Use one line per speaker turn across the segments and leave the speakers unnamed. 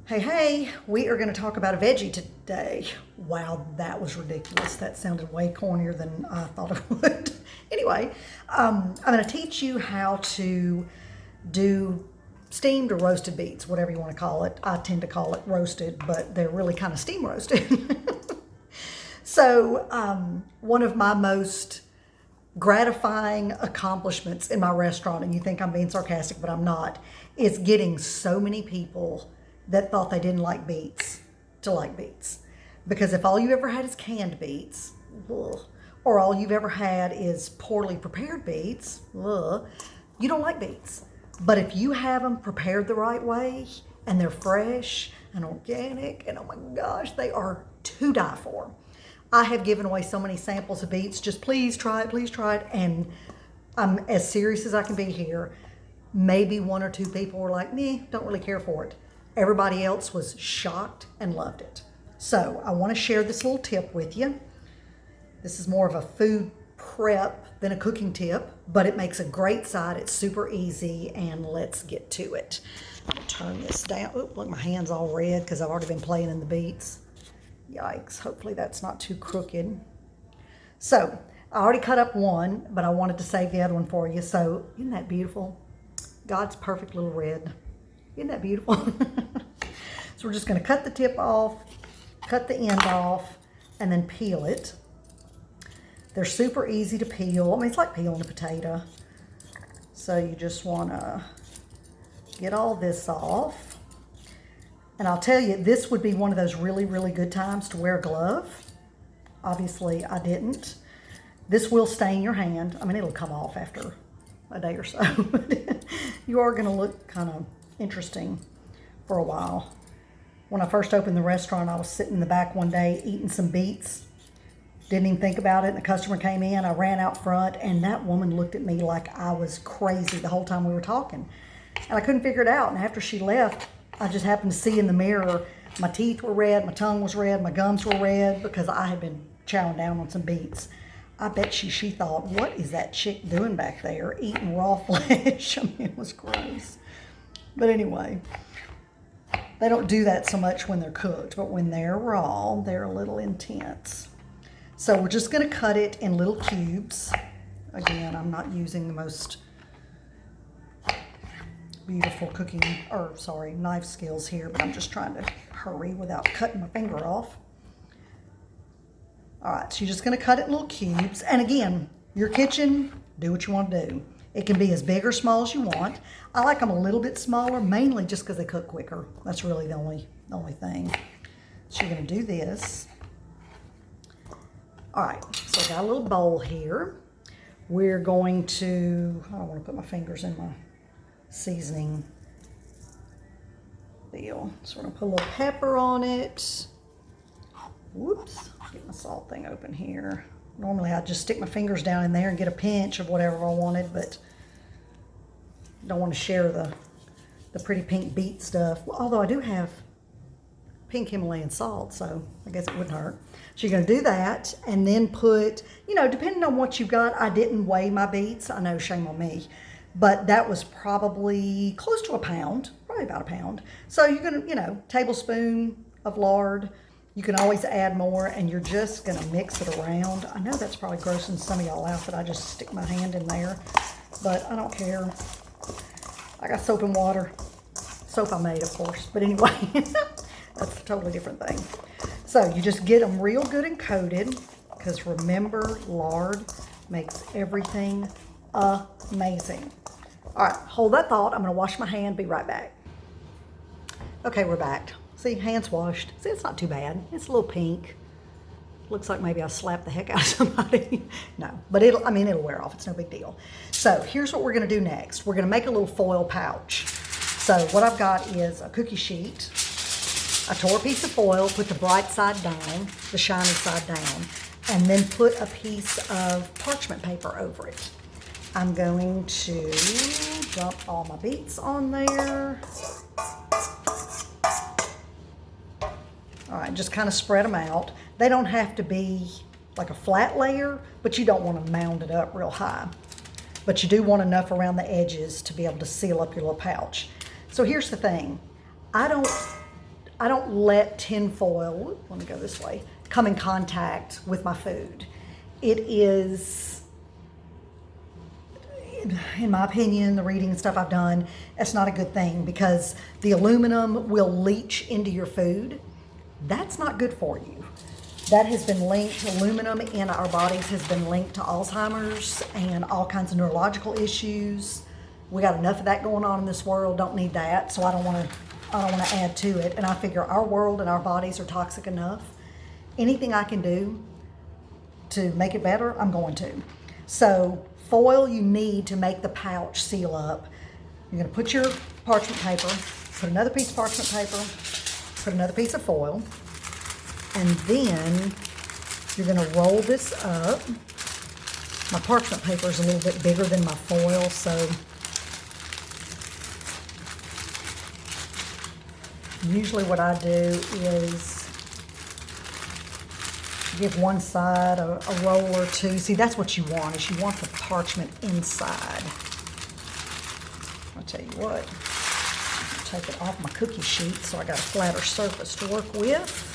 Hey, we are going to talk about a veggie today. Wow, that was ridiculous. That sounded way cornier than I thought it would. Anyway, I'm going to teach you how to do steamed or roasted beets, whatever you want to call it. I tend to call it roasted, but they're really kind of steam roasted. So, one of my most gratifying accomplishments in my restaurant, and you think I'm being sarcastic, but I'm not, is getting so many people that thought they didn't like beets to like beets. Because if all you ever had is canned beets, ugh, or all you've ever had is poorly prepared beets, ugh, you don't like beets. But if you have them prepared the right way, and they're fresh and organic, and oh my gosh, they are to die for. I have given away so many samples of beets, just please try it, and I'm as serious as I can be here. Maybe one or two people were like, meh, don't really care for it. Everybody else was shocked and loved it. So I want to share this little tip with you. This is more of a food prep than a cooking tip, but it makes a great side. It's super easy, and let's get to it. I'll turn this down. Oop, look, my hand's all red because I've already been playing in the beets. Yikes, hopefully that's not too crooked. So I already cut up one, but I wanted to save the other one for you. So isn't that beautiful? God's perfect little red. Isn't that beautiful? So we're just going to cut the tip off, cut the end off, and then peel it. They're super easy to peel. I mean, it's like peeling a potato. So you just want to get all this off. And I'll tell you, this would be one of those really, really good times to wear a glove. Obviously, I didn't. This will stain your hand. I mean, it'll come off after a day or so. You are going to look kind of interesting for a while. When I first opened the restaurant, I was sitting in the back one day eating some beets. Didn't even think about it, and the customer came in. I ran out front, and that woman looked at me like I was crazy the whole time we were talking. And I couldn't figure it out, and after she left, I just happened to see in the mirror, my teeth were red, my tongue was red, my gums were red, because I had been chowing down on some beets. I bet she thought, what is that chick doing back there, eating raw flesh? I mean, it was gross. But anyway, they don't do that so much when they're cooked, but when they're raw, they're a little intense. So we're just going to cut it in little cubes. Again, I'm not using the most beautiful knife skills here, but I'm just trying to hurry without cutting my finger off. All right, so you're just going to cut it in little cubes. And again, your kitchen, do what you want to do. It can be as big or small as you want. I like them a little bit smaller, mainly just because they cook quicker. That's really the only thing. So you're going to do this. All right, so I got a little bowl here. We're going to, I don't want to put my fingers in my seasoning deal. So we're going to put a little pepper on it. Whoops, get my salt thing open here. Normally I'd just stick my fingers down in there and get a pinch of whatever I wanted, but don't want to share the pretty pink beet stuff. Although I do have pink Himalayan salt, so I guess it wouldn't hurt. So you're going to do that, and then put, depending on what you got, I didn't weigh my beets. I know, shame on me. But that was probably close to a pound, probably about a pound. So you're going to, tablespoon of lard. You can always add more, and you're just going to mix it around. I know that's probably grossing some of y'all out that I just stick my hand in there, but I don't care. I got soap and water. Soap I made, of course. But anyway, that's a totally different thing. So you just get them real good and coated, because remember, lard makes everything amazing. All right, hold that thought. I'm going to wash my hand. Be right back. Okay, we're back. See, hands washed. See, it's not too bad. It's a little pink. Looks like maybe I slapped the heck out of somebody. No, but it'll wear off. It's no big deal. So here's what we're going to do next. We're going to make a little foil pouch. So what I've got is a cookie sheet. I tore a piece of foil, put the bright side down, the shiny side down, and then put a piece of parchment paper over it. I'm going to dump all my beets on there. All right, just kind of spread them out. They don't have to be like a flat layer, but you don't want to mound it up real high. But you do want enough around the edges to be able to seal up your little pouch. So here's the thing. I don't I don't let tin foil, let me go this way, come in contact with my food. It is, in my opinion, the reading and stuff I've done, that's not a good thing because the aluminum will leach into your food. That's not good for you. That has been linked, aluminum in our bodies has been linked to Alzheimer's and all kinds of neurological issues. We got enough of that going on in this world, don't need that, so I don't want to add to it. And I figure our world and our bodies are toxic enough. Anything I can do to make it better, I'm going to. So foil you need to make the pouch seal up. You're going to put your parchment paper, put another piece of parchment paper, put another piece of foil, and then you're going to roll this up. My parchment paper is a little bit bigger than my foil, so usually what I do is give one side a roll or two. See, that's what you want, is you want the parchment inside. I'll tell you what, I'll take it off my cookie sheet so I got a flatter surface to work with.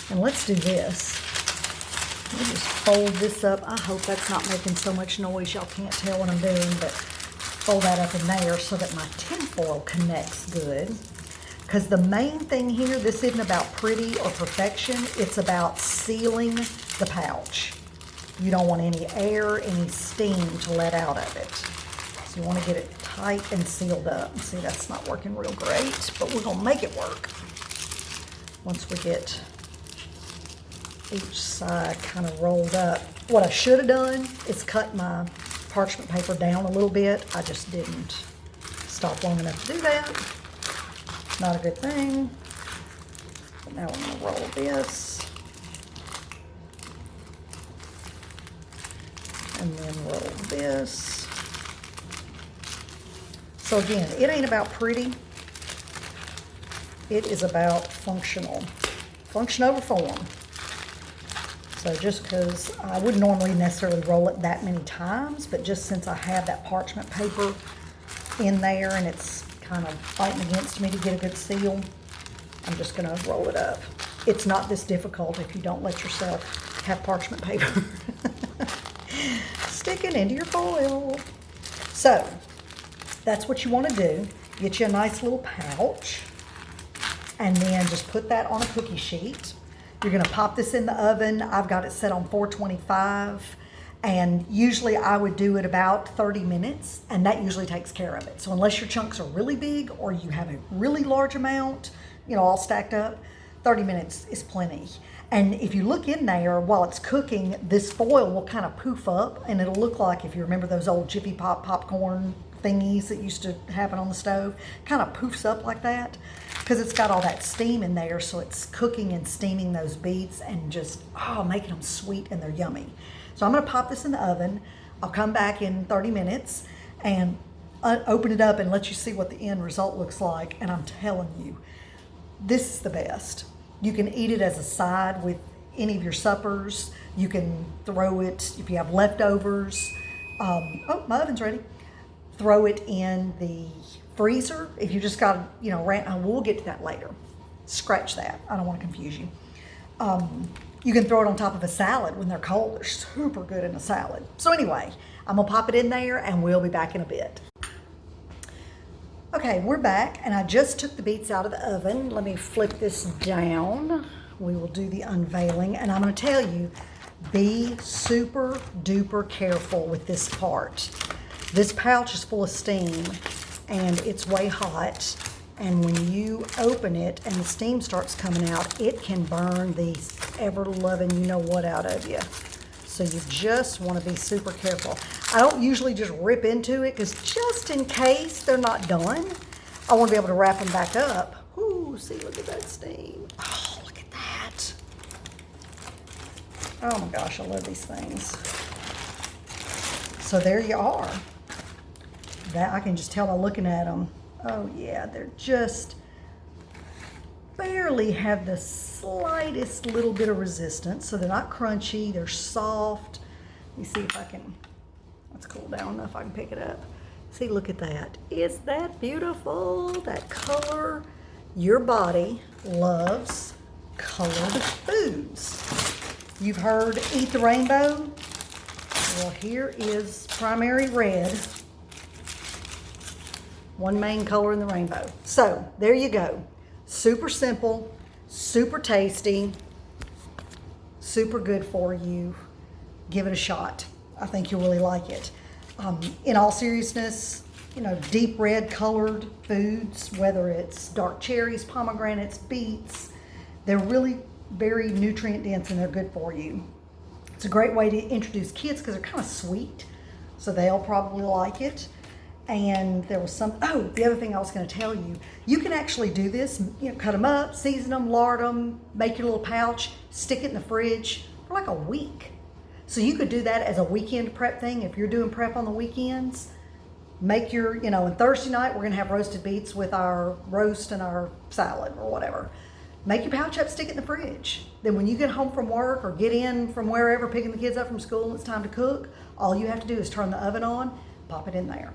And let's do this. Let me just fold this up. I hope that's not making so much noise y'all can't tell what I'm doing, but fold that up in there so that my tin foil connects good. Because the main thing here, this isn't about pretty or perfection, it's about sealing the pouch. You don't want any air, any steam to let out of it. So you want to get it tight and sealed up. See, that's not working real great, but we're gonna make it work. Once we get each side kind of rolled up. What I should have done is cut my parchment paper down a little bit. I just didn't stop long enough to do that. Not a good thing. But now we're gonna roll this. And then roll this. So again, it ain't about pretty. It is about functional. Function over form. So just because I wouldn't normally necessarily roll it that many times, but just since I have that parchment paper in there and it's kind of fighting against me to get a good seal, I'm just going to roll it up. It's not this difficult if you don't let yourself have parchment paper sticking into your foil. So that's what you want to do. Get you a nice little pouch and then just put that on a cookie sheet. You're gonna pop this in the oven. I've got it set on 425, and usually I would do it about 30 minutes, and that usually takes care of it. So unless your chunks are really big or you have a really large amount, you know, all stacked up, 30 minutes is plenty. And if you look in there while it's cooking, this foil will kind of poof up, and it'll look like, if you remember those old Jiffy Pop popcorn thingies that used to happen on the stove, kind of poofs up like that because it's got all that steam in there, so it's cooking and steaming those beets and just, making them sweet and they're yummy. So I'm gonna pop this in the oven. I'll come back in 30 minutes and open it up and let you see what the end result looks like, and I'm telling you, this is the best. You can eat it as a side with any of your suppers. You can throw it, if you have leftovers. My oven's ready. Throw it in the freezer. If you just got, we'll get to that later. Scratch that. I don't want to confuse you. You can throw it on top of a salad when they're cold. They're super good in a salad. So anyway, I'm gonna pop it in there and we'll be back in a bit. Okay, we're back, and I just took the beets out of the oven. Let me flip this down. We will do the unveiling, and I'm gonna tell you, be super duper careful with this part. This pouch is full of steam and it's way hot, and when you open it and the steam starts coming out, it can burn the ever-loving you-know-what out of you. So you just want to be super careful. I don't usually just rip into it because just in case they're not done, I want to be able to wrap them back up. Ooh, see, look at that steam. Oh, look at that. Oh my gosh, I love these things. So there you are. That I can just tell by looking at them. Oh yeah, they're just barely have the slightest little bit of resistance. So they're not crunchy, they're soft. Let me see if I can, let's cool down enough I can pick it up. See, look at that. Is that beautiful? That color, your body loves colored foods. You've heard eat the rainbow? Well, here is primary red, one main color in the rainbow. So there you go. Super simple, super tasty, super good for you. Give it a shot. I think you'll really like it. In all seriousness, you know, deep red colored foods, whether it's dark cherries, pomegranates, beets, they're really very nutrient dense and they're good for you. It's a great way to introduce kids because they're kind of sweet, so they'll probably like it. And there was the other thing I was going to tell you, you can actually do this, you know, cut them up, season them, lard them, make your little pouch, stick it in the fridge for like a week. So you could do that as a weekend prep thing if you're doing prep on the weekends. Make your, you know, and Thursday night we're going to have roasted beets with our roast and our salad or whatever. Make your pouch up, stick it in the fridge. Then when you get home from work or get in from wherever, picking the kids up from school and it's time to cook, all you have to do is turn the oven on, pop it in there.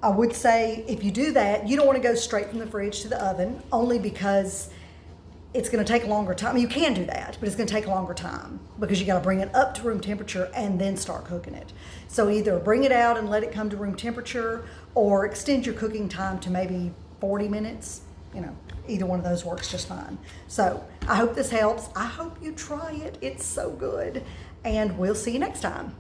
I would say if you do that, you don't want to go straight from the fridge to the oven, only because it's going to take a longer time. I mean, you can do that, but it's going to take a longer time because you got to bring it up to room temperature and then start cooking it. So either bring it out and let it come to room temperature or extend your cooking time to maybe 40 minutes. You know, either one of those works just fine. So I hope this helps. I hope you try it. It's so good. And we'll see you next time.